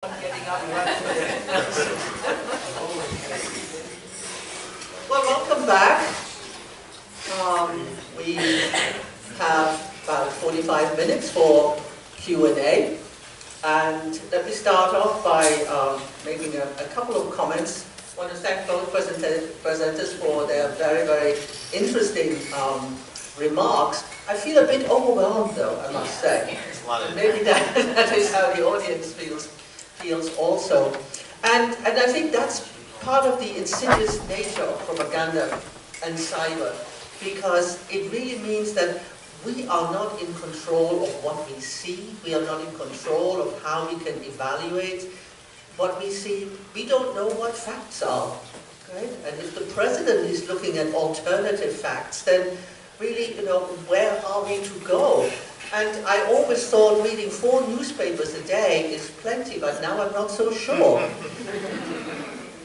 Well, welcome back. We have about 45 minutes for Q&A. And let me start off by making a couple of comments. I want to thank both presenters for their very, very interesting remarks. I feel a bit overwhelmed, though, I must say. And maybe that is how the audience feels also. And I think that's part of the insidious nature of propaganda and cyber, because it really means that we are not in control of what we see. We are not in control of how we can evaluate what we see. We don't know what facts are, right? And if the president is looking at alternative facts, then really, where are we to go? And I always thought reading 4 newspapers a day is plenty, but now I'm not so sure.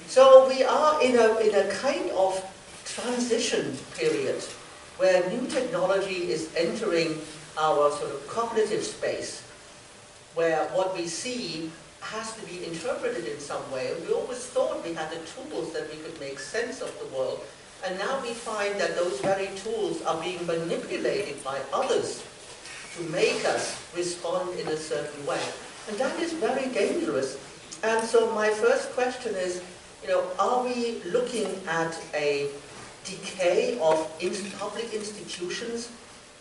So we are in a kind of transition period where new technology is entering our sort of cognitive space, where what we see has to be interpreted in some way. And we always thought we had the tools that we could make sense of the world. And now we find that those very tools are being manipulated by others to make us respond in a certain way. And that is very dangerous. And so my first question is, are we looking at a decay of public institutions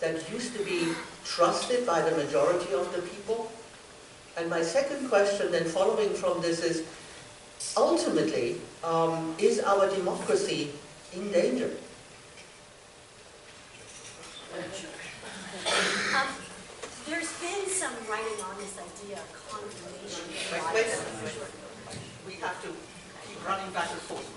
that used to be trusted by the majority of the people? And my second question, then following from this, is ultimately, is our democracy in danger? There's been some writing on this idea of confirmation bias. We have to keep running back and forth.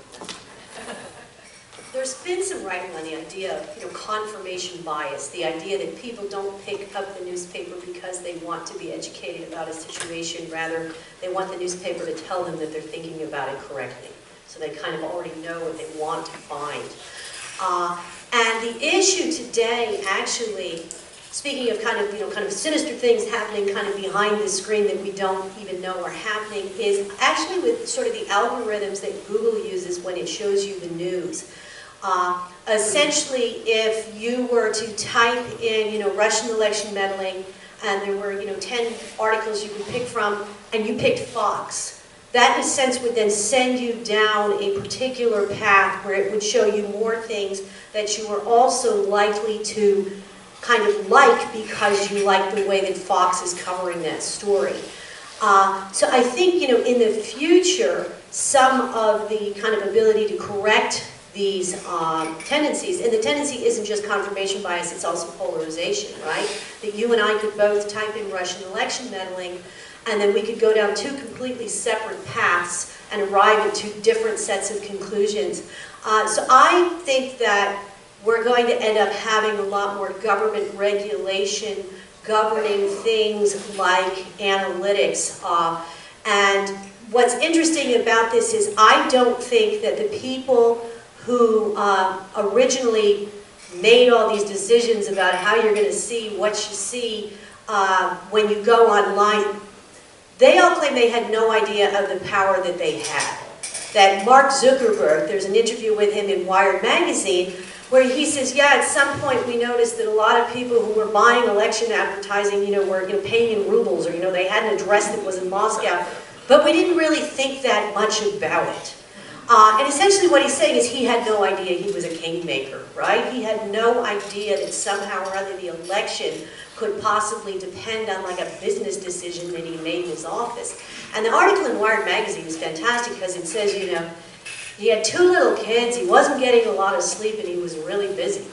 There's been some writing on the idea of confirmation bias, the idea that people don't pick up the newspaper because they want to be educated about a situation, rather they want the newspaper to tell them that they're thinking about it correctly. So they kind of already know what they want to find. And the issue today, actually, speaking of kind of sinister things happening kind of behind the screen that we don't even know are happening, is actually with sort of the algorithms that Google uses when it shows you the news. Essentially, if you were to type in, Russian election meddling, and there were, 10 articles you could pick from, and you picked Fox, that in a sense would then send you down a particular path where it would show you more things that you were also likely to kind of like because you like the way that Fox is covering that story. So I think, in the future, some of the kind of ability to correct these tendencies, and the tendency isn't just confirmation bias, it's also polarization, right? That you and I could both type in Russian election meddling, and then we could go down 2 completely separate paths and arrive at 2 different sets of conclusions. So I think that we're going to end up having a lot more government regulation governing things like analytics. And what's interesting about this is I don't think that the people who originally made all these decisions about how you're going to see what you see when you go online, they all claim they had no idea of the power that they had. That Mark Zuckerberg, there's an interview with him in Wired magazine, where he says, yeah, at some point we noticed that a lot of people who were buying election advertising, were paying in rubles, or they had an address that was in Moscow, but we didn't really think that much about it. And essentially what he's saying is he had no idea he was a kingmaker, right? He had no idea that somehow or other the election could possibly depend on like a business decision that he made in his office. And the article in Wired magazine is fantastic because it says, he had 2 little kids, he wasn't getting a lot of sleep, and he was really busy.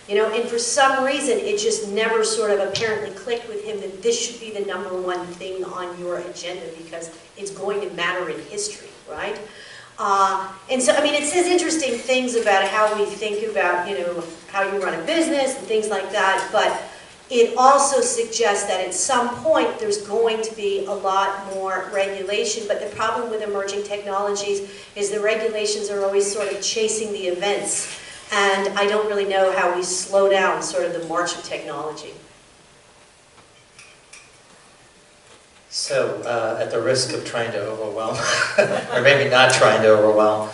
And for some reason, it just never sort of apparently clicked with him that this should be the #1 thing on your agenda because it's going to matter in history, right? And so, it says interesting things about how we think about, how you run a business and things like that, but it also suggests that at some point there's going to be a lot more regulation, but the problem with emerging technologies is the regulations are always sort of chasing the events, and I don't really know how we slow down sort of the march of technology. So, at the risk of trying to overwhelm, or maybe not trying to overwhelm,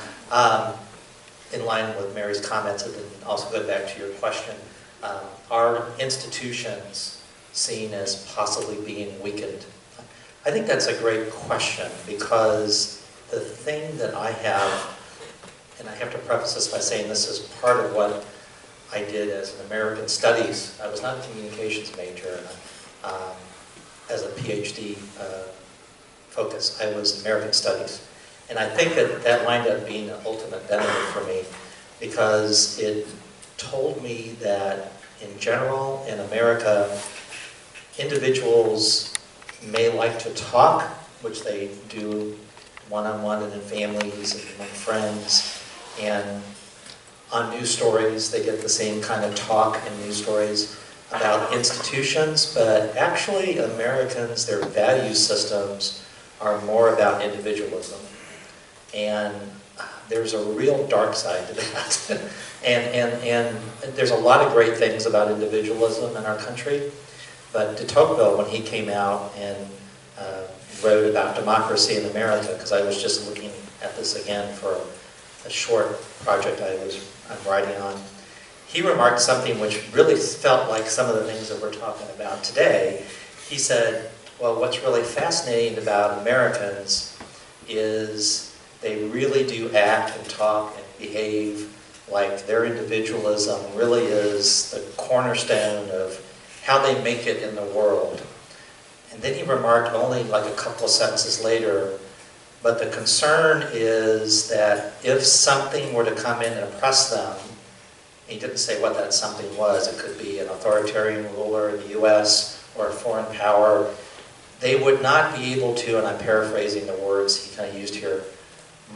in line with Mary's comments, and then also go back to your question, are institutions seen as possibly being weakened? I think that's a great question, because the thing that I have, and I have to preface this by saying this is part of what I did as an American Studies. I was not a communications major. As a PhD focus, I was American Studies. And I think that that wound up being an ultimate benefit for me, because it told me that in general, in America, individuals may like to talk, which they do one-on-one and in families and among friends, and on news stories, they get the same kind of talk in news stories about institutions, but actually Americans, their value systems are more about individualism. And there's a real dark side to that. and there's a lot of great things about individualism in our country, but de Tocqueville, when he came out and wrote about democracy in America, because I was just looking at this again for a short project I'm writing on, he remarked something which really felt like some of the things that we're talking about today. He said, well, what's really fascinating about Americans is they really do act and talk and behave like their individualism really is the cornerstone of how they make it in the world. And then he remarked only like a couple of sentences later, but the concern is that if something were to come in and oppress them, he didn't say what that something was. It could be an authoritarian ruler in the U.S. or a foreign power. They would not be able to, and I'm paraphrasing the words he kind of used here,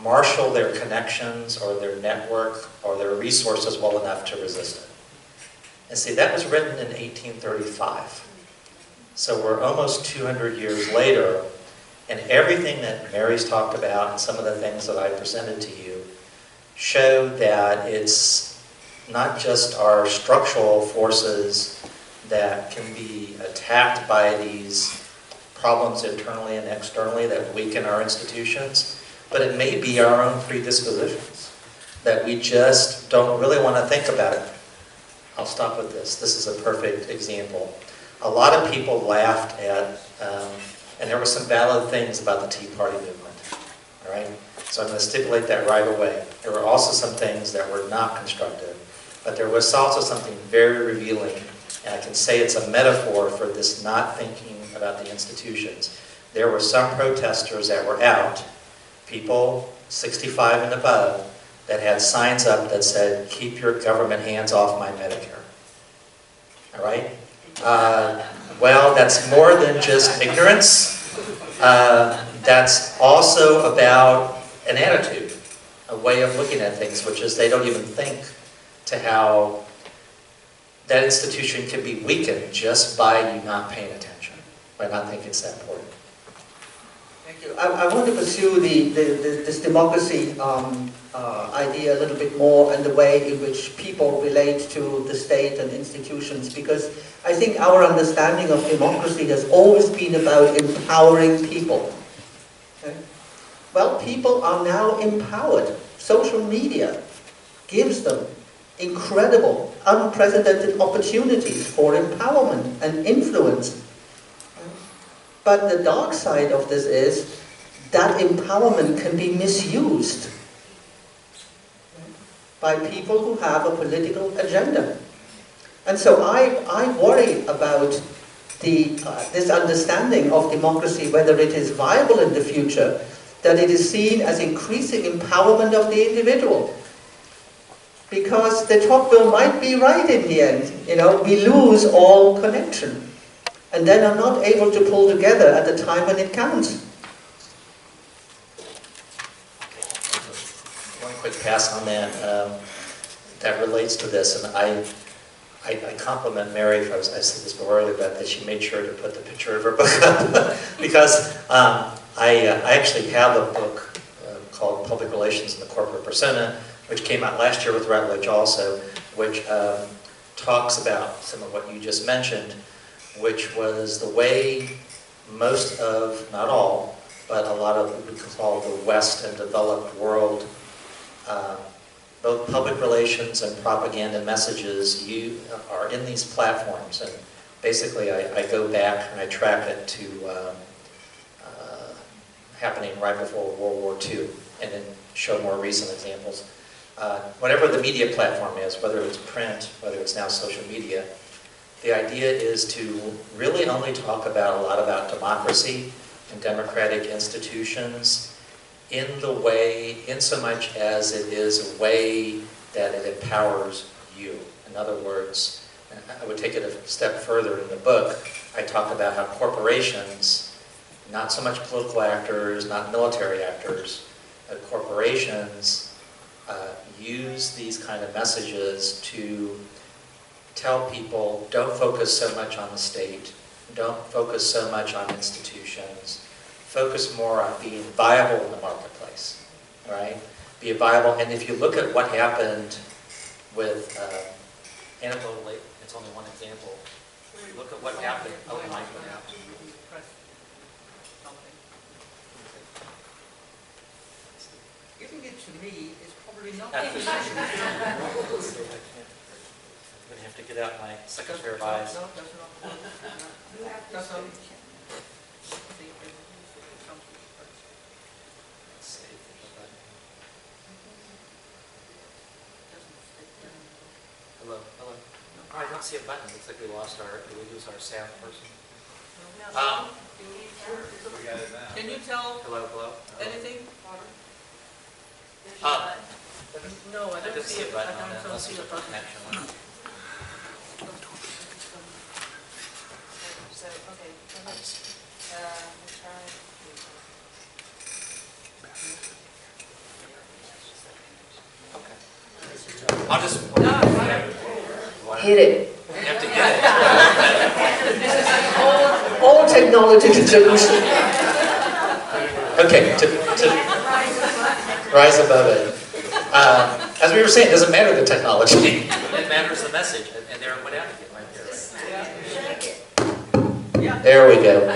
marshal their connections or their network or their resources well enough to resist it. And see, that was written in 1835. So we're almost 200 years later, and everything that Mary's talked about and some of the things that I presented to you show that it's not just our structural forces that can be attacked by these problems internally and externally that weaken our institutions, but it may be our own predispositions, that we just don't really want to think about it. I'll stop with this. This is a perfect example. A lot of people laughed at, and there were some valid things about the Tea Party movement, all right? So I'm going to stipulate that right away. There were also some things that were not constructive, but there was also something very revealing, and I can say it's a metaphor for this not thinking about the institutions. There were some protesters that were out, people 65 and above, that had signs up that said, "Keep your government hands off my Medicare." All right? Well, that's more than just ignorance. That's also about an attitude, a way of looking at things, which is they don't even think to how that institution can be weakened just by you not paying attention, by not thinking it's that important. Thank you. I want to pursue this democracy idea a little bit more and the way in which people relate to the state and institutions, because I think our understanding of democracy has always been about empowering people. Okay? Well, people are now empowered. Social media gives them incredible, unprecedented opportunities for empowerment and influence. But the dark side of this is that empowerment can be misused by people who have a political agenda. And so I worry about this understanding of democracy, whether it is viable in the future, that it is seen as increasing empowerment of the individual. Because de Tocqueville might be right in the end. You know, we lose all connection, and then are not able to pull together at the time when it counts. One quick pass on that. That relates to this, and I compliment Mary, I said this before earlier, but that she made sure to put the picture of her book up, because I actually have a book called Public Relations and the Corporate Persona, which came out last year with Routledge also, which talks about some of what you just mentioned, which was the way most of, not all, but a lot of what we call the West and developed world, both public relations and propaganda messages are in these platforms. And basically, I go back and I track it to happening right before World War II, and then show more recent examples. Whatever the media platform is, whether it's print, whether it's now social media, the idea is to really only talk about a lot about democracy and democratic institutions in so much as it is a way that it empowers you. In other words, I would take it a step further in the book. I talk about how corporations, not so much political actors, not military actors, but corporations use these kind of messages to tell people, don't focus so much on the state, don't focus so much on institutions, focus more on being viable in the marketplace, right? Be viable, and if you look at what happened with anecdotally, it's only one example. Look at what happened. Oh, it might go out. Giving it to me is probably not. I'm going to have to get out my second pair of eyes. No, that's not. That's not. Hello, hello. Oh, I don't see a button. Looks like we lost our. Did we lose our sound person? Can you tell Hello, hello. anything? No, I I don't didn't see a button on I that don't unless see there's a a button. connection. So, okay, go ahead. We'll try. Okay. I'll just. Hit it. You have to get it. All technology to solution. Okay, to rise above it. As we were saying, it doesn't matter the technology. It matters the message. And there it went out again right there. Right? There we go.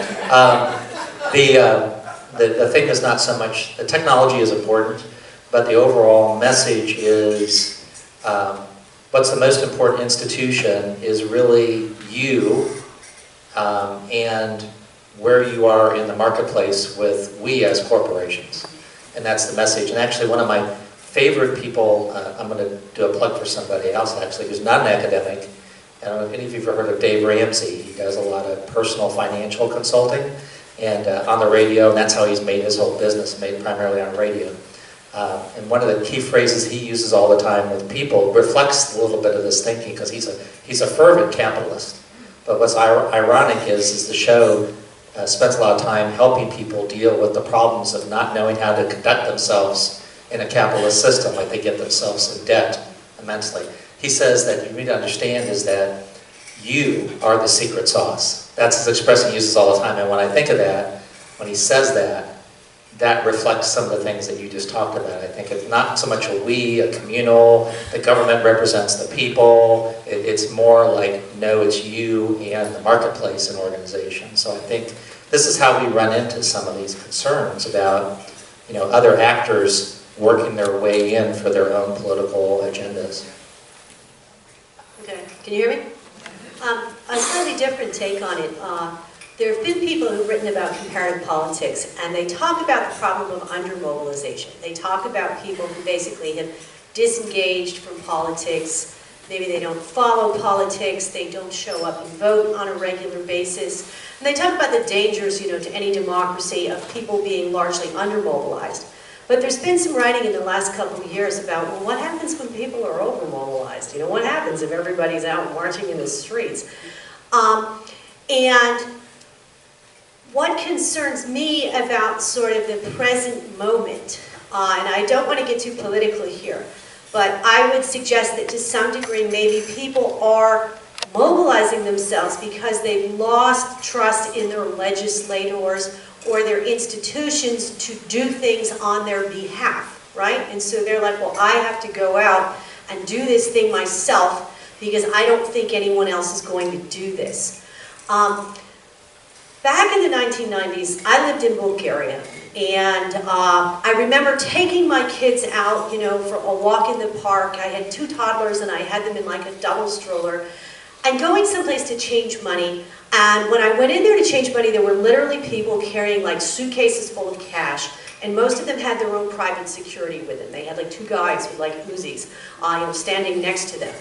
The thing is not so much, the technology is important, but the overall message is what's the most important institution is really you and where you are in the marketplace with we as corporations. And that's the message. And actually one of my favorite people, I'm going to do a plug for somebody else actually, who's not an academic. I don't know if any of you have ever heard of Dave Ramsey. He does a lot of personal financial consulting and on the radio, and that's how he's made his whole business, made primarily on radio. And one of the key phrases he uses all the time with people reflects a little bit of this thinking because he's a fervent capitalist. But what's ironic is the show spends a lot of time helping people deal with the problems of not knowing how to conduct themselves in a capitalist system, like they get themselves in debt immensely. He says that you need to understand is that you are the secret sauce. That's his expression he uses all the time. And when I think of that, when he says that, that reflects some of the things that you just talked about. I think it's not so much a we, a communal, the government represents the people. It's more like, no, it's you and the marketplace and organization. So I think this is how we run into some of these concerns about, other actors working their way in for their own political agendas. Okay, can you hear me? A slightly different take on it. There have been people who've written about comparative politics, and they talk about the problem of undermobilization. They talk about people who basically have disengaged from politics. Maybe they don't follow politics, they don't show up and vote on a regular basis. And they talk about the dangers, to any democracy of people being largely undermobilized. But there's been some writing in the last couple of years about, well, what happens when people are overmobilized? What happens if everybody's out marching in the streets? And what concerns me about sort of the present moment, and I don't want to get too political here, but I would suggest that to some degree maybe people are mobilizing themselves because they've lost trust in their legislators or their institutions to do things on their behalf, right? And so they're like, well, I have to go out and do this thing myself because I don't think anyone else is going to do this. Back in the 1990s, I lived in Bulgaria, and I remember taking my kids out, for a walk in the park. I had 2 toddlers, and I had them in like a double stroller, and going someplace to change money. And when I went in there to change money, there were literally people carrying like suitcases full of cash, and most of them had their own private security with them. They had like 2 guys with like Uzis, standing next to them.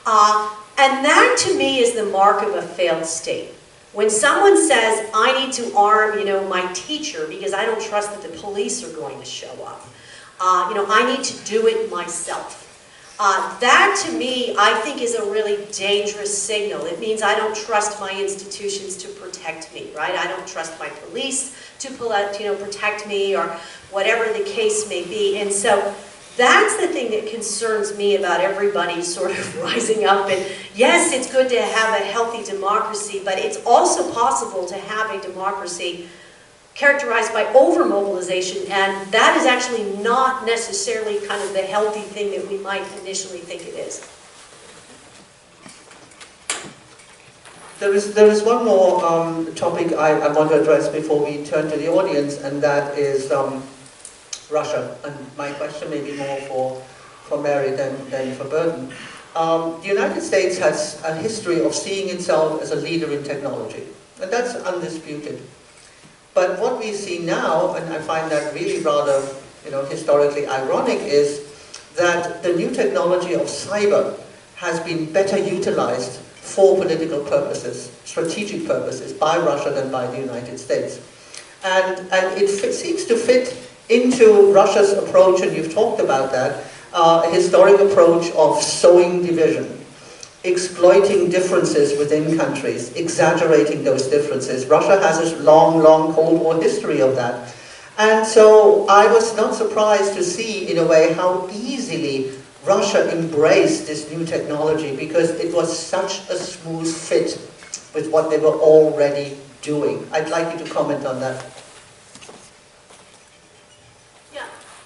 And that to me is the mark of a failed state. When someone says, I need to arm, my teacher because I don't trust that the police are going to show up. I need to do it myself. That to me, I think is a really dangerous signal. It means I don't trust my institutions to protect me, right? I don't trust my police to protect me or whatever the case may be. And so that's the thing that concerns me about everybody sort of rising up. And yes, it's good to have a healthy democracy, but it's also possible to have a democracy characterized by over-mobilization, and that is actually not necessarily kind of the healthy thing that we might initially think it is. There is one more topic I want to address before we turn to the audience, and that is Russia. And my question may be more for Mary than for Burton. The United States has a history of seeing itself as a leader in technology, and that's undisputed. But what we see now, and I find that really rather historically ironic, is that the new technology of cyber has been better utilized for political purposes, strategic purposes, by Russia than by the United States. And it seems to fit into Russia's approach, and you've talked about that, a historic approach of sowing division, exploiting differences within countries, exaggerating those differences. Russia has a long, long Cold War history of that. And so I was not surprised to see, in a way, how easily Russia embraced this new technology, because it was such a smooth fit with what they were already doing. I'd like you to comment on that.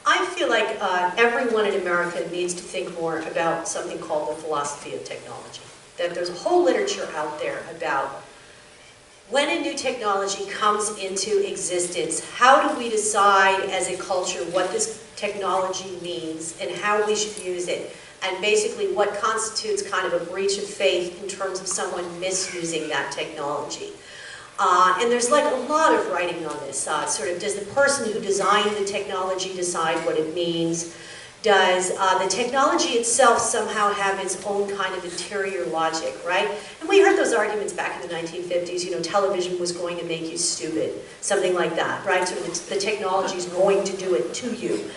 I feel like everyone in America needs to think more about something called the philosophy of technology. That there's a whole literature out there about when a new technology comes into existence, how do we decide as a culture what this technology means and how we should use it, and basically what constitutes kind of a breach of faith in terms of someone misusing that technology. And there's like a lot of writing on this. Sort of, does the person who designed the technology decide what it means? Does the technology itself somehow have its own kind of interior logic, right? And we heard those arguments back in the 1950s, television was going to make you stupid, something like that, right? So the technology is going to do it to you.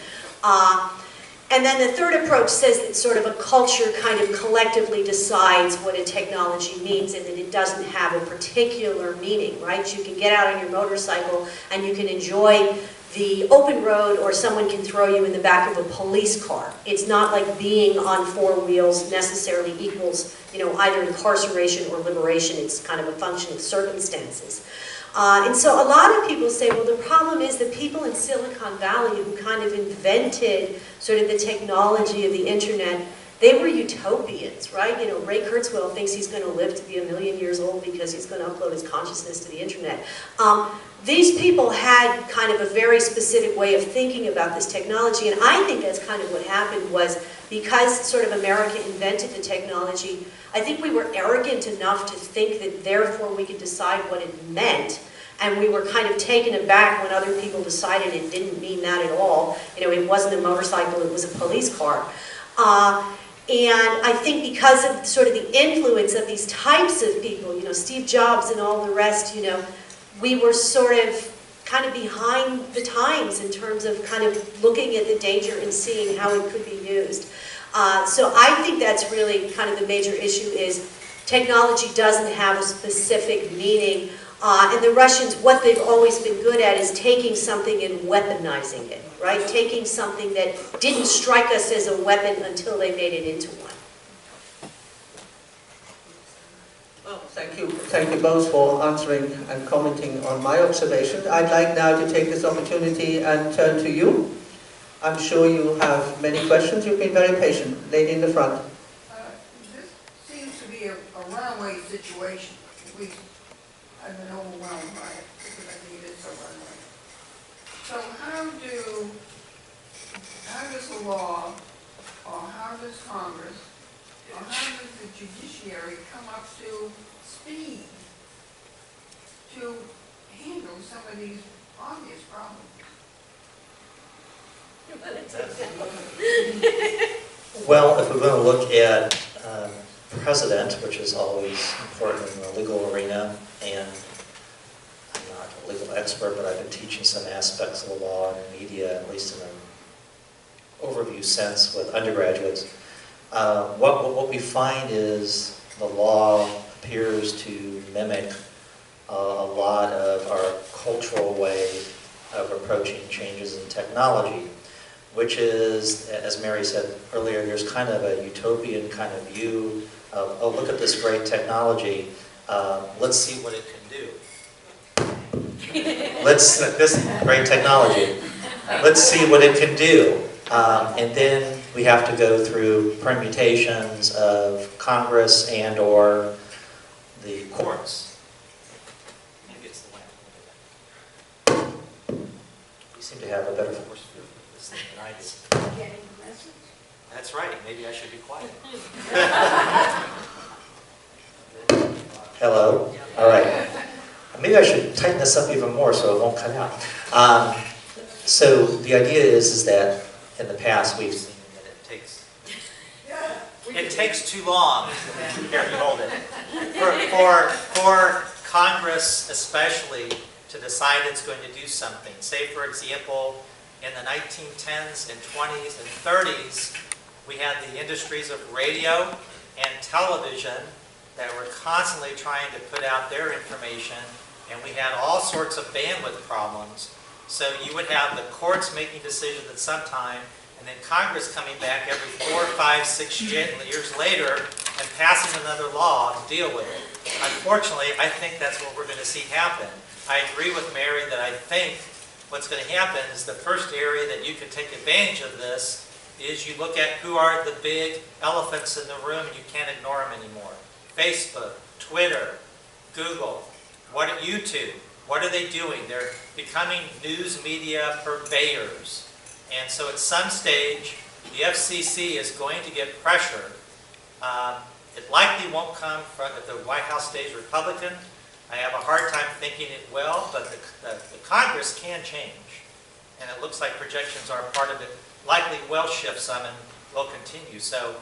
And then the third approach says that sort of a culture kind of collectively decides what a technology means, and that it doesn't have a particular meaning, right? You can get out on your motorcycle and you can enjoy the open road, or someone can throw you in the back of a police car. It's not like being on 4 wheels necessarily equals, either incarceration or liberation. It's kind of a function of circumstances. And so a lot of people say, well, the problem is the people in Silicon Valley who kind of invented sort of the technology of the internet, they were utopians, right? Ray Kurzweil thinks he's going to live to be 1,000,000 years old because he's going to upload his consciousness to the internet. These people had kind of a very specific way of thinking about this technology, and I think that's kind of what happened was, because sort of America invented the technology, I think we were arrogant enough to think that therefore we could decide what it meant, and we were kind of taken aback when other people decided it didn't mean that at all. It wasn't a motorcycle, it was a police car. And I think because of sort of the influence of these types of people, Steve Jobs and all the rest, we were sort of kind of behind the times in terms of kind of looking at the danger and seeing how it could be used. So I think that's really kind of the major issue, is technology doesn't have a specific meaning. And the Russians, what they've always been good at is taking something and weaponizing it, right? Taking something that didn't strike us as a weapon until they made it into one. Well, thank you both for answering and commenting on my observation. I'd like now to take this opportunity and turn to you. I'm sure you have many questions. You've been very patient. Lady in the front. This seems to be a runaway situation. I've been overwhelmed by it because I think it is so unlike. So how does the law, or how does Congress, or how does the judiciary come up to speed to handle some of these obvious problems? Well, if we're going to look at precedent, which is always important in the legal arena, and I'm not a legal expert, but I've been teaching some aspects of the law and media, at least in an overview sense with undergraduates. What we find is the law appears to mimic a lot of our cultural way of approaching changes in technology, which is, as Mary said earlier, there's kind of a utopian kind of view of, oh, look at this great technology, let's see what it can do. This great technology, let's see what it can do. And then we have to go through permutations of Congress and or the courts. Maybe it's the lamp. You seem to have a better force for this thing than I do. Getting the message? That's right. Maybe I should be quiet. Hello? All right. Maybe I should tighten this up even more so it won't cut out. So the idea is that in the past we've seen that it takes too long. Here, you hold it. For Congress especially to decide it's going to do something. Say, for example, in the 1910s and 20s and 30s, we had the industries of radio and television that were constantly trying to put out their information, and we had all sorts of bandwidth problems. So you would have the courts making decisions at some time, and then Congress coming back every 4, 5, 6 years later and passing another law to deal with it. Unfortunately, I think that's what we're going to see happen. I agree with Mary that I think what's going to happen is the first area that you can take advantage of this is you look at who are the big elephants in the room and you can't ignore them anymore. Facebook, Twitter, Google, YouTube. What are they doing? They're becoming news media purveyors. And so at some stage, the FCC is going to get pressure. It likely won't come from if the White House stays Republican. I have a hard time thinking it will, but the Congress can change. And it looks like projections are a part of it. Likely will shift some and will continue. So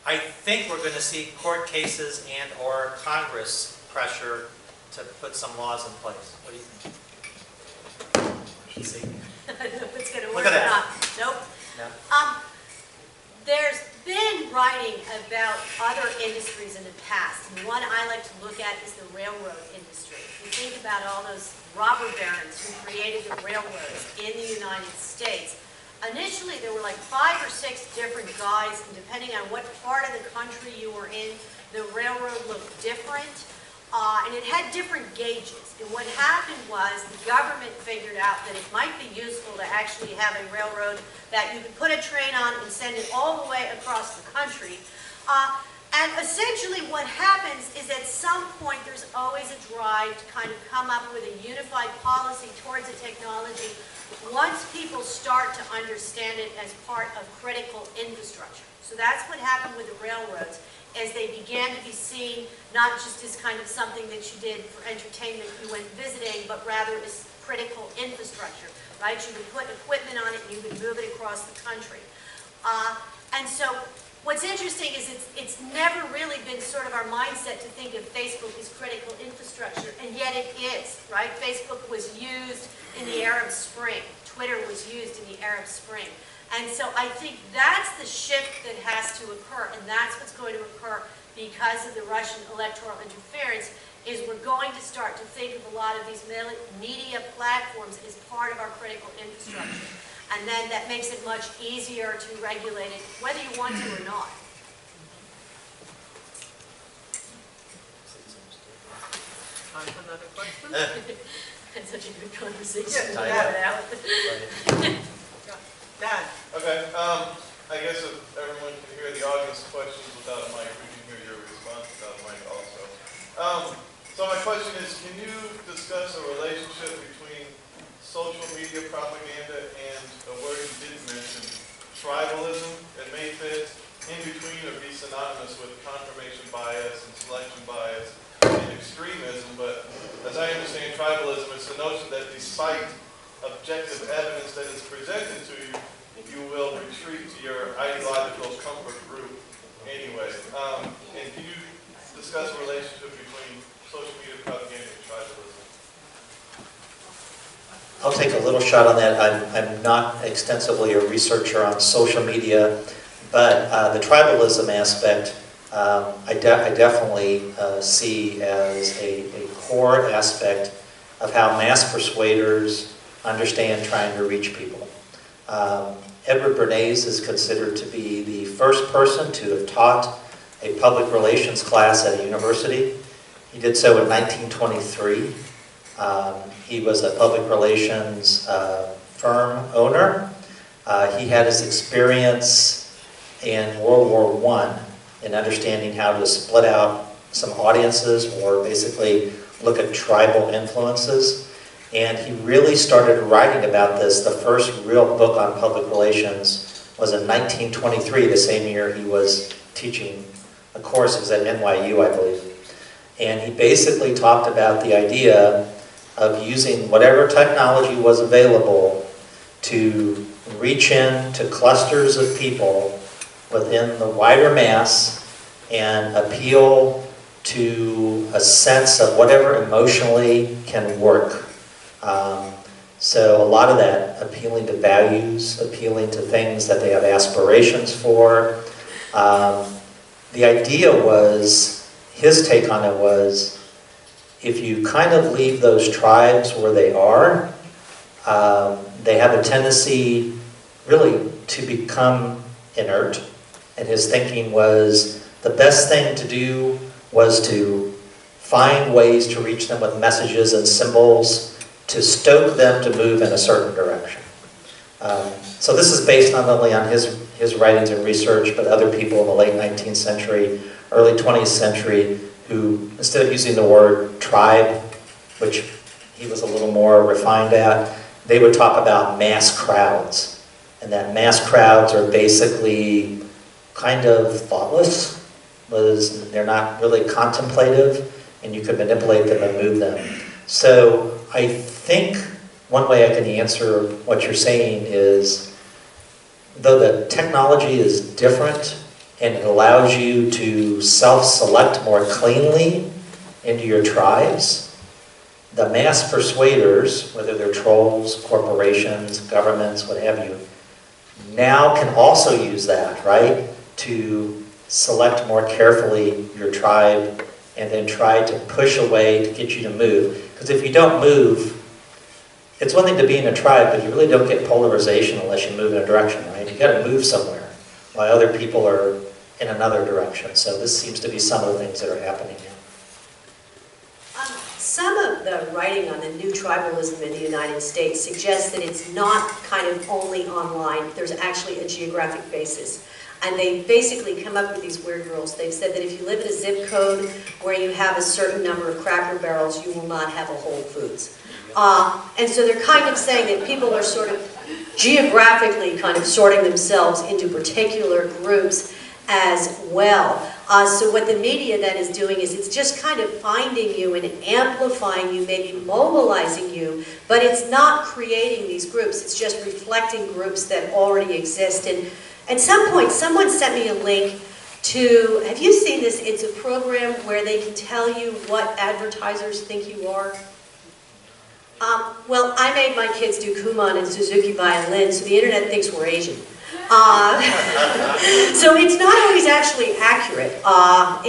I think we're going to see court cases and or Congress pressure to put some laws in place. What do you think? See? I don't know if it's going to Look work at or that. not. Nope. No? There's been writing about other industries in the past. And one I like to look at is the railroad industry. If you think about all those robber barons who created the railroads in the United States, initially there were like 5 or 6 different guys, and depending on what part of the country you were in, the railroad looked different. And it had different gauges. And what happened was the government figured out that it might be useful to actually have a railroad that you could put a train on and send it all the way across the country. And essentially what happens is at some point there's always a drive to kind of come up with a unified policy towards a technology once people start to understand it as part of critical infrastructure. So that's what happened with the railroads, as they began to be seen not just as kind of something that you did for entertainment, you went visiting, but rather as critical infrastructure, right? You could put equipment on it and you could move it across the country. And so what's interesting is it's never really been sort of our mindset to think of Facebook as critical infrastructure, and yet it is, right? Facebook was used in the Arab Spring. Twitter was used in the Arab Spring. And so I think that's the shift that has to occur, and that's what's going to occur because of the Russian electoral interference, is we're going to start to think of a lot of these media platforms as part of our critical infrastructure. And then that makes it much easier to regulate it, whether you want to or not. Time for another question? Had such a good conversation. Yeah. Dan? Okay, I guess if everyone can hear the audience questions without a mic, we can hear your response without a mic also. So my question is, can you tribalism that may fit in between or be synonymous with confirmation bias and selection bias and extremism. But as I understand tribalism, it's the notion that despite objective evidence that is presented to you, you will retreat to your ideological comfort group anyway. And can you discuss the relationship between social media propaganda and tribalism? I'll take a little shot on that. I'm not extensively a researcher on social media, but the tribalism aspect I definitely see as a core aspect of how mass persuaders understand trying to reach people. Edward Bernays is considered to be the first person to have taught a public relations class at a university. He did so in 1923. He was a public relations firm owner. He had his experience in World War I in understanding how to split out some audiences or basically look at tribal influences. And he really started writing about this. The first real book on public relations was in 1923, the same year he was teaching a course. It was at NYU, I believe. And he basically talked about the idea of using whatever technology was available to reach in to clusters of people within the wider mass and appeal to a sense of whatever emotionally can work. So a lot of that appealing to values, appealing to things that they have aspirations for. The idea was, his take on it was, if you kind of leave those tribes where they are, they have a tendency really to become inert. And his thinking was the best thing to do was to find ways to reach them with messages and symbols to stoke them to move in a certain direction. So this is based not only on his writings and research, but other people in the late 19th century, early 20th century, who, instead of using the word tribe, which he was a little more refined at, they would talk about mass crowds. And that mass crowds are basically kind of thoughtless, they're not really contemplative, and you could manipulate them and move them. So I think one way I can answer what you're saying is, though the technology is different and it allows you to self-select more cleanly into your tribes, the mass persuaders, whether they're trolls, corporations, governments, what have you, now can also use that, right, to select more carefully your tribe and then try to push away to get you to move. Because if you don't move, it's one thing to be in a tribe, but you really don't get polarization unless you move in a direction, right? You got to move somewhere while other people are in another direction. So this seems to be some of the things that are happening now. Some of the writing on the new tribalism in the United States suggests that it's not kind of only online. There's actually a geographic basis. And they basically come up with these weird rules. They've said that if you live in a zip code where you have a certain number of Cracker Barrels, you will not have a Whole Foods. And so they're kind of saying that people are sort of geographically kind of sorting themselves into particular groups as well. So what the media then is doing is it's just kind of finding you and amplifying you, maybe mobilizing you, but it's not creating these groups. It's just reflecting groups that already exist. And at some point, someone sent me a link to, have you seen this? It's a program where they can tell you what advertisers think you are. Well, I made my kids do Kumon and Suzuki violin, so the internet thinks we're Asian. So it's not always actually accurate. I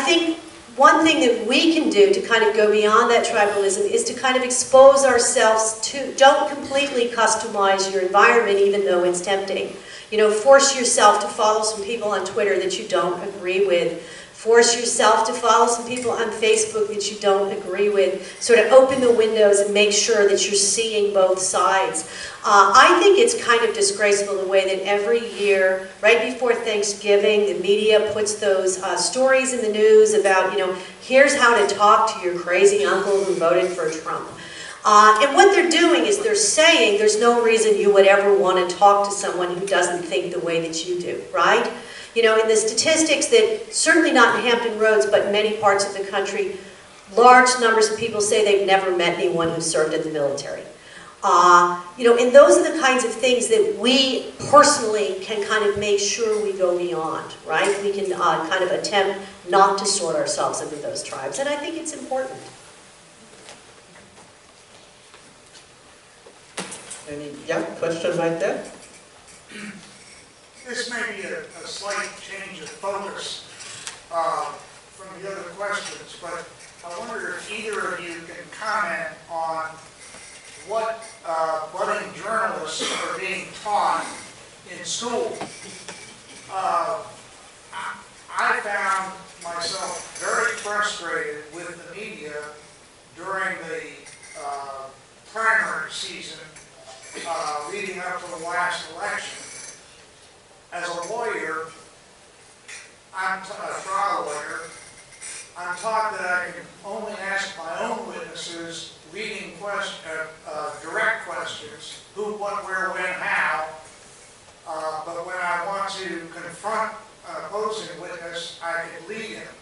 think one thing that we can do to kind of go beyond that tribalism is to kind of expose ourselves to, don't completely customize your environment even though it's tempting. You know, force yourself to follow some people on Twitter that you don't agree with. Force yourself to follow some people on Facebook that you don't agree with. Sort of open the windows and make sure that you're seeing both sides. I think it's kind of disgraceful the way that every year, right before Thanksgiving, the media puts those stories in the news about, you know, here's how to talk to your crazy uncle who voted for Trump. And what they're doing is they're saying there's no reason you would ever want to talk to someone who doesn't think the way that you do, right? You know, in the statistics that, certainly not in Hampton Roads, but in many parts of the country, large numbers of people say they've never met anyone who served in the military. You know, and those are the kinds of things that we personally can kind of make sure we go beyond, right? We can kind of attempt not to sort ourselves into those tribes, and I think it's important. Any, yeah, question right there? This may be a slight change of focus from the other questions, but I wonder if either of you can comment on what budding journalists are being taught in school. I found myself very frustrated with the media during the primary season leading up to the last election. As a lawyer, I'm a trial lawyer, I'm taught that I can only ask my own witnesses leading direct questions, who, what, where, when, how. But when I want to confront an opposing witness, I can lead him.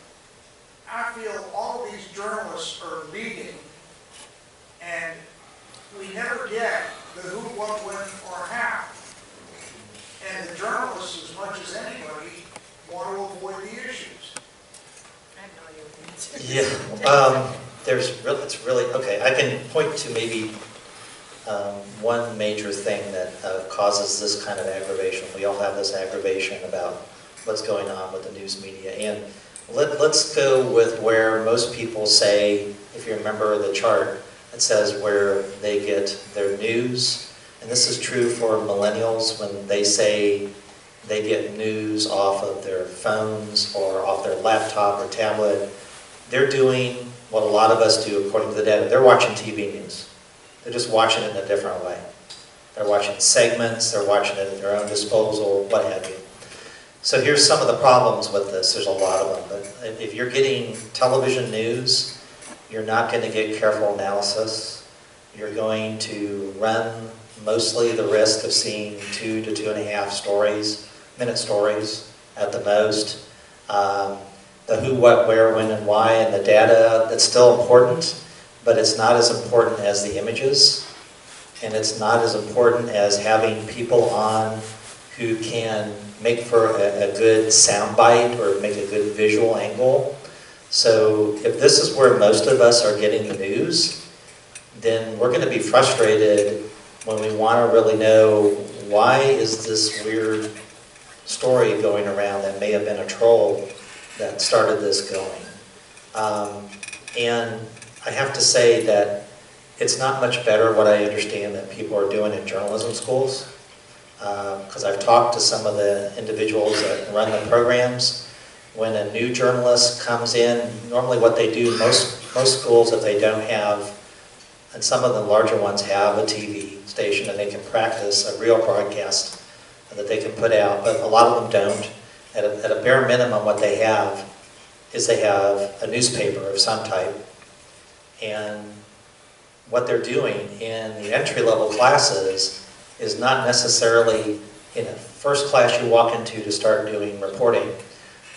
I feel all of these journalists are leading, and we never get the who, what, when, or how. And the journalists, as much as anybody, want to avoid the issues. I have no idea what the answer is. It's really, okay, I can point to maybe one major thing that causes this kind of aggravation. We all have this aggravation about what's going on with the news media. And let's go with where most people say, if you remember the chart, it says where they get their news. And this is true for millennials when they say they get news off of their phones or off their laptop or tablet. They're doing what a lot of us do according to the data. They're watching TV news. They're just watching it in a different way. They're watching segments, they're watching it at their own disposal, what have you. So here's some of the problems with this. There's a lot of them. But if you're getting television news, you're not going to get careful analysis. You're going to run mostly the risk of seeing 2 to 2.5 minute stories at the most. The who, what, where, when, and why, and the data, that's still important, but it's not as important as the images, and it's not as important as having people on who can make for a good soundbite or make a good visual angle. So if this is where most of us are getting the news, then we're going to be frustrated when we want to really know, why is this weird story going around that may have been a troll that started this going. And I have to say that it's not much better what I understand that people are doing in journalism schools, because I've talked to some of the individuals that run the programs. When a new journalist comes in, normally what they do, most schools, if they don't have, and some of the larger ones have a TV station and they can practice a real broadcast that they can put out, but a lot of them don't. At a bare minimum, what they have is they have a newspaper of some type, and what they're doing in the entry-level classes is not necessarily in a first class you walk into to start doing reporting.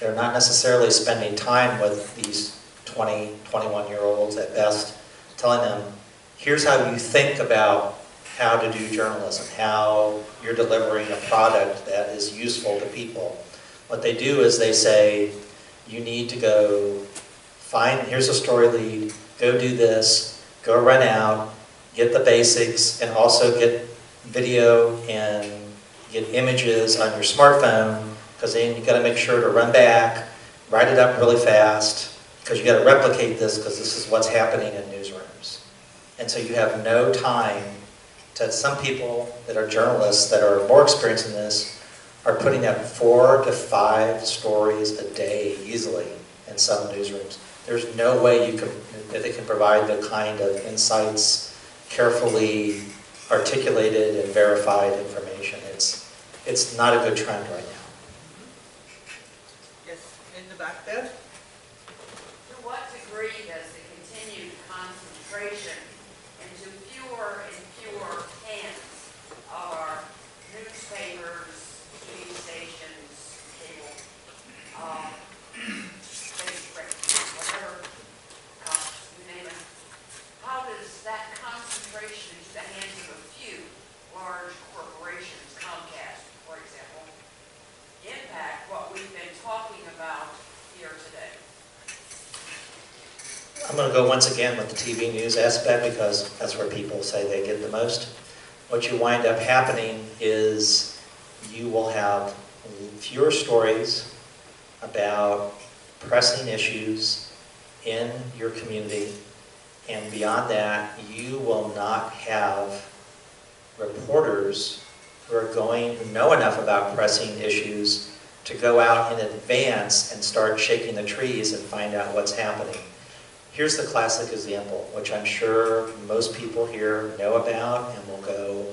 They're not necessarily spending time with these 20, 21-year-olds at best, telling them, here's how you think about how to do journalism, how you're delivering a product that is useful to people. What they do is they say, you need to go find, here's a story lead, go do this, go run out, get the basics, and also get video and get images on your smartphone, because then you got to make sure to run back, write it up really fast, because you got to replicate this, because this is what's happening in newsrooms. And so you have no time to, some people that are journalists that are more experienced in this are putting out 4 to 5 stories a day easily in some newsrooms. There's no way that they can provide the kind of insights, carefully articulated and verified information. It's not a good trend right now. Yes, in the back there? To what degree does the continued concentration into I'm going to go once again with the TV news aspect because that's where people say they get the most. What you wind up happening is you will have fewer stories about pressing issues in your community, and beyond that, you will not have reporters who are going to know enough about pressing issues to go out in advance and start shaking the trees and find out what's happening. Here's the classic example, which I'm sure most people here know about and will go,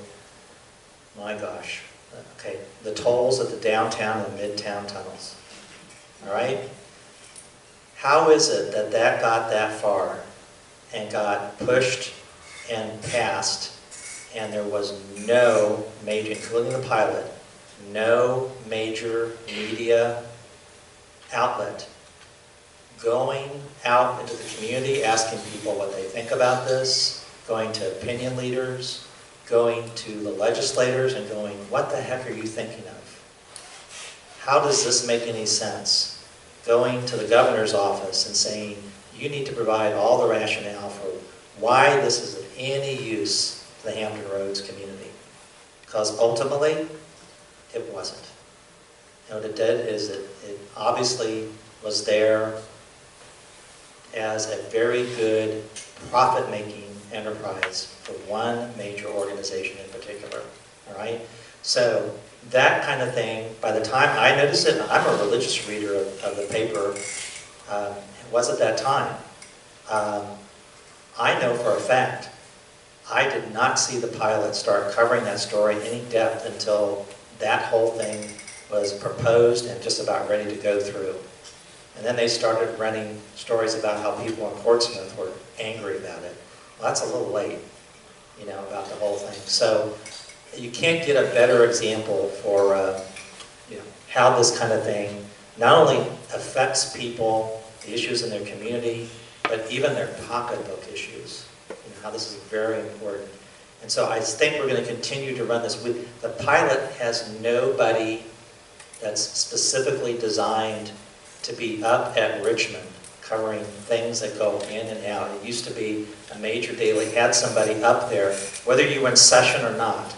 my gosh, okay, the tolls at the downtown and midtown tunnels, all right? How is it that that got that far and got pushed and passed, and there was no major, including the pilot, no major media outlet going out into the community, asking people what they think about this, going to opinion leaders, going to the legislators and going, what the heck are you thinking of? How does this make any sense? Going to the governor's office and saying, you need to provide all the rationale for why this is of any use to the Hampton Roads community. Because ultimately, it wasn't. And what it did is it obviously was there as a very good profit-making enterprise for one major organization in particular, all right? So that kind of thing, by the time I noticed it, and I'm a religious reader of the paper, it was at that time. I know for a fact, I did not see the pilot start covering that story in any depth until that whole thing was proposed and just about ready to go through. And then they started running stories about how people in Portsmouth were angry about it. Well, that's a little late, you know, about the whole thing. So you can't get a better example for you know, how this kind of thing not only affects people, the issues in their community, but even their pocketbook issues. You know, how this is very important. And so I think we're going to continue to run this. The pilot has nobody that's specifically designed to be up at Richmond covering things that go in and out. It used to be a major daily, had somebody up there, whether you were in session or not,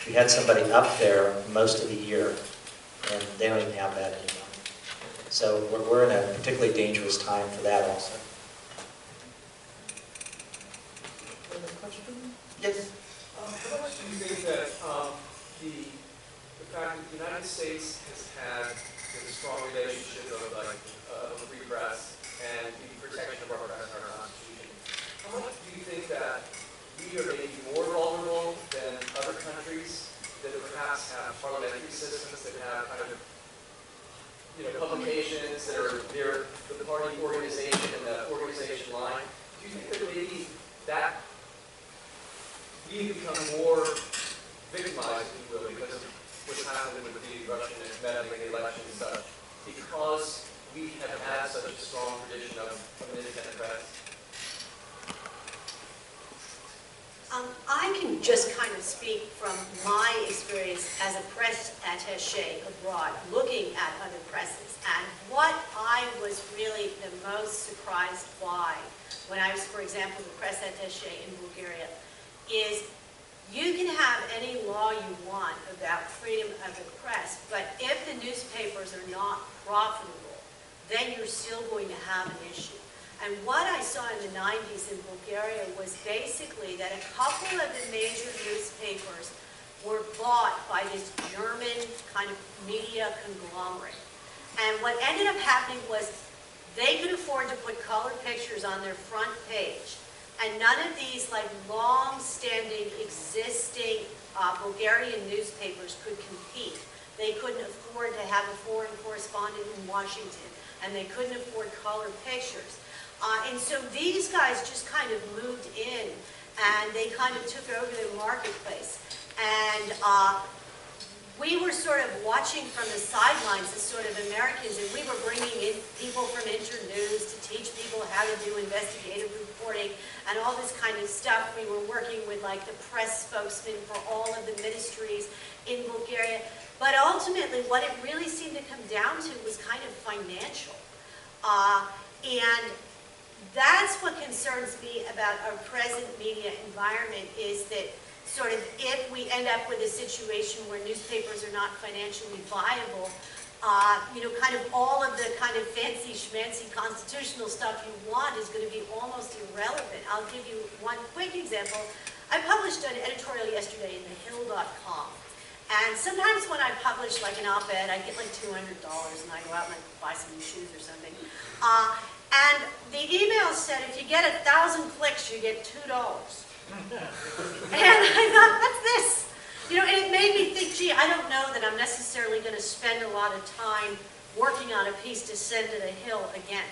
you had somebody up there most of the year, and they don't even have that anymore. So we're in a particularly dangerous time for that also. Another question? Yes? How much do you think that the fact that the United States has had a strong relationship of free press and the protection of our press and our Constitution, how much do you think that we are maybe more vulnerable than other countries that perhaps have parliamentary systems that have kind of, you know, publications that are near the party organization and the organization line? Do you think that maybe that we become more victimized, if you will, because of what's happened with the Russian meddling in the election and such, because we have had such a strong tradition of an independent press? I can just kind of speak from my experience as a press attaché abroad, looking at other presses. And what I was really the most surprised by when I was, for example, the press attaché in Bulgaria, is you can have any law you want about freedom of the press, but if the newspapers are not profitable, then you're still going to have an issue. And what I saw in the 90s in Bulgaria was basically that a couple of the major newspapers were bought by this German kind of media conglomerate. And what ended up happening was they could afford to put color pictures on their front page. And none of these like long-standing, existing Bulgarian newspapers could compete. They couldn't afford to have a foreign correspondent in Washington, and they couldn't afford color pictures. And so these guys just kind of moved in, and they kind of took over the marketplace. And we were sort of watching from the sidelines as sort of Americans, and we were bringing in people from Internews to teach people how to do investigative reporting and all this kind of stuff. We were working with like the press spokesman for all of the ministries in Bulgaria. But ultimately, what it really seemed to come down to was kind of financial. And that's what concerns me about our present media environment, is that sort of if we end up with a situation where newspapers are not financially viable, kind of all of the kind of fancy schmancy constitutional stuff you want is going to be almost irrelevant. I'll give you one quick example. I published an editorial yesterday in thehill.com. And sometimes when I publish like an op-ed, I get like $200 and I go out and I buy some new shoes or something. And the email said if you get 1,000 clicks, you get $2. And I thought, what's this? And it made me think, gee, I don't know that I'm necessarily going to spend a lot of time working on a piece to send to the Hill again.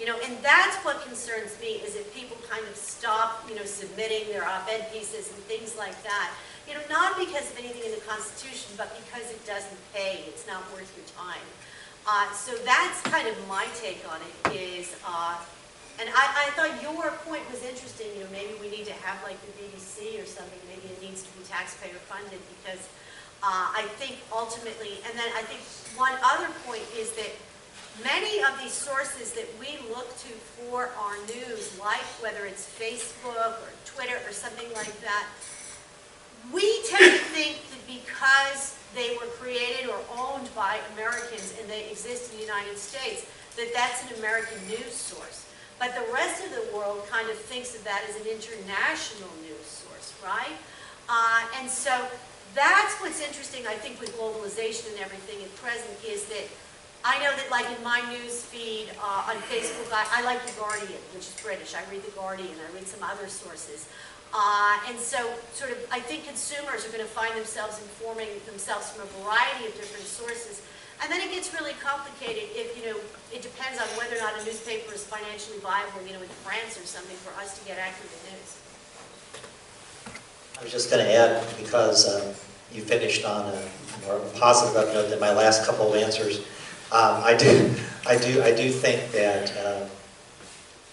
And that's what concerns me, is that people kind of stop, submitting their op-ed pieces and things like that. Not because of anything in the Constitution, but because it doesn't pay. It's not worth your time. So that's kind of my take on it, is, and I thought your point was interesting, maybe we need to have like the BBC or something, maybe it needs to be taxpayer funded, because I think ultimately, and then I think one other point is that many of these sources that we look to for our news, like whether it's Facebook or Twitter or something like that, we tend to think that because they were created or owned by Americans and they exist in the United States, that that's an American news source. But the rest of the world kind of thinks of that as an international news source, right? And so that's what's interesting, I think, with globalization and everything at present, is that I know that, like in my news feed on Facebook, I like The Guardian, which is British. I read The Guardian. I read some other sources. And so, sort of, I think consumers are going to find themselves informing themselves from a variety of different sources. And then it gets really complicated if, it depends on whether or not a newspaper is financially viable, in France or something, for us to get accurate news. I was just going to add, because you finished on a more positive note than my last couple of answers. I do think that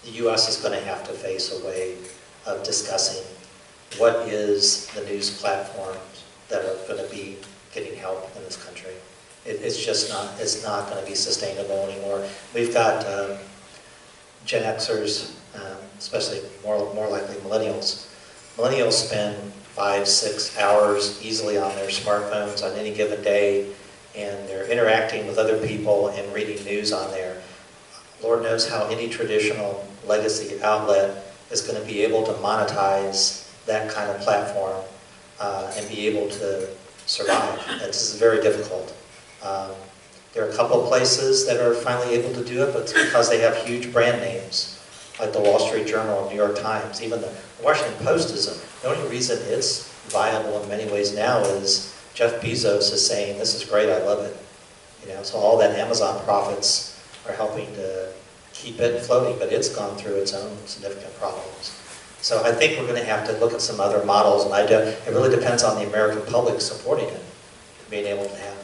the U.S. is going to have to face a way of discussing what is the news platforms that are going to be getting help in this country. It's just not, it's not going to be sustainable anymore. We've got Gen Xers, especially more likely millennials. Millennials spend 5-6 hours easily on their smartphones on any given day, and they're interacting with other people and reading news on there. Lord knows how any traditional legacy outlet is going to be able to monetize that kind of platform and be able to survive. This is very difficult. There are a couple of places that are finally able to do it, but it's because they have huge brand names, like the Wall Street Journal and New York Times. Even the Washington Post is the only reason it's viable in many ways now is Jeff Bezos is saying, this is great, I love it. So all that Amazon profits are helping to keep it floating, but it's gone through its own significant problems. So I think we're going to have to look at some other models, and it really depends on the American public supporting it, being able to have it.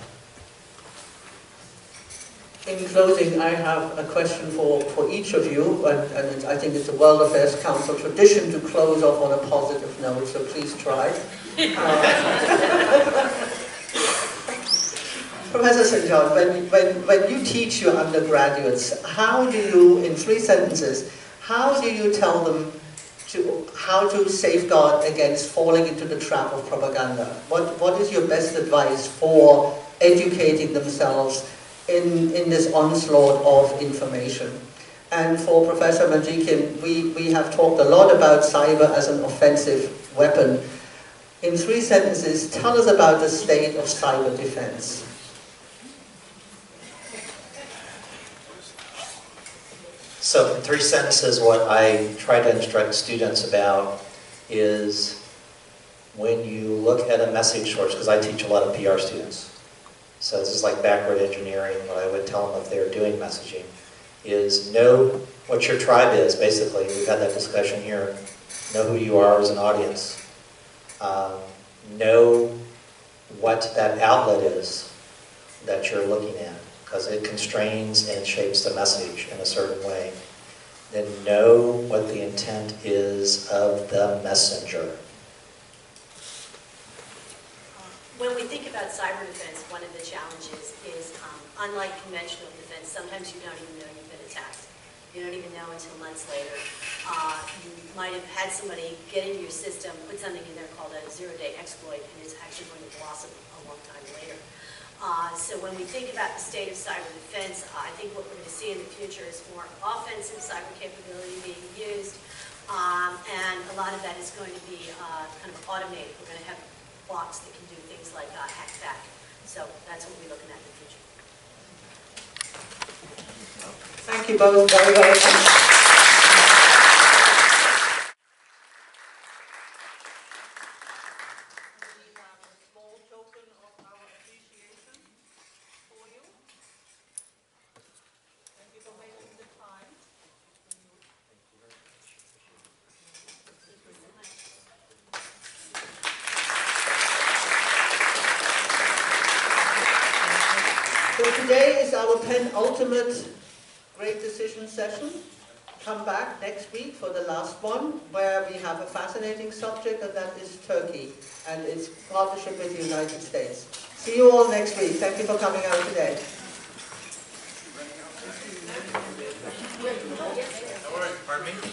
In closing, I have a question for each of you, and I think it's a World Affairs Council tradition to close off on a positive note, so please try. Professor St. John, when you teach your undergraduates, how do you, in 3 sentences, how do you tell them how to safeguard against falling into the trap of propaganda? What is your best advice for educating themselves in this onslaught of information? And for Professor Manjikian, we have talked a lot about cyber as an offensive weapon. In 3 sentences, tell us about the state of cyber defense. So in 3 sentences, what I try to instruct students about is when you look at a message source, because I teach a lot of PR students, so this is like backward engineering, what I would tell them if they're doing messaging, is know what your tribe is, basically. We've had that discussion here. Know who you are as an audience. Know what that outlet is that you're looking at, because it constrains and shapes the message in a certain way. Then know what the intent is of the messenger. When we think about cyber defense, one of the challenges is, unlike conventional defense, sometimes you don't even know you've been attacked. You don't even know until months later. You might have had somebody get into your system, put something in there called a zero-day exploit, and it's actually going to blossom a long time later. So when we think about the state of cyber defense, I think what we're going to see in the future is more offensive cyber capability being used, and a lot of that is going to be kind of automated. We're going to have bots that can do things like hack back. So that's what we're looking at in the future. Thank you both very, very much. So today is our penultimate Great Decision session. Come back next week for the last one, where we have a fascinating subject, and that is Turkey and its partnership with the United States. See you all next week. Thank you for coming out today. Pardon me?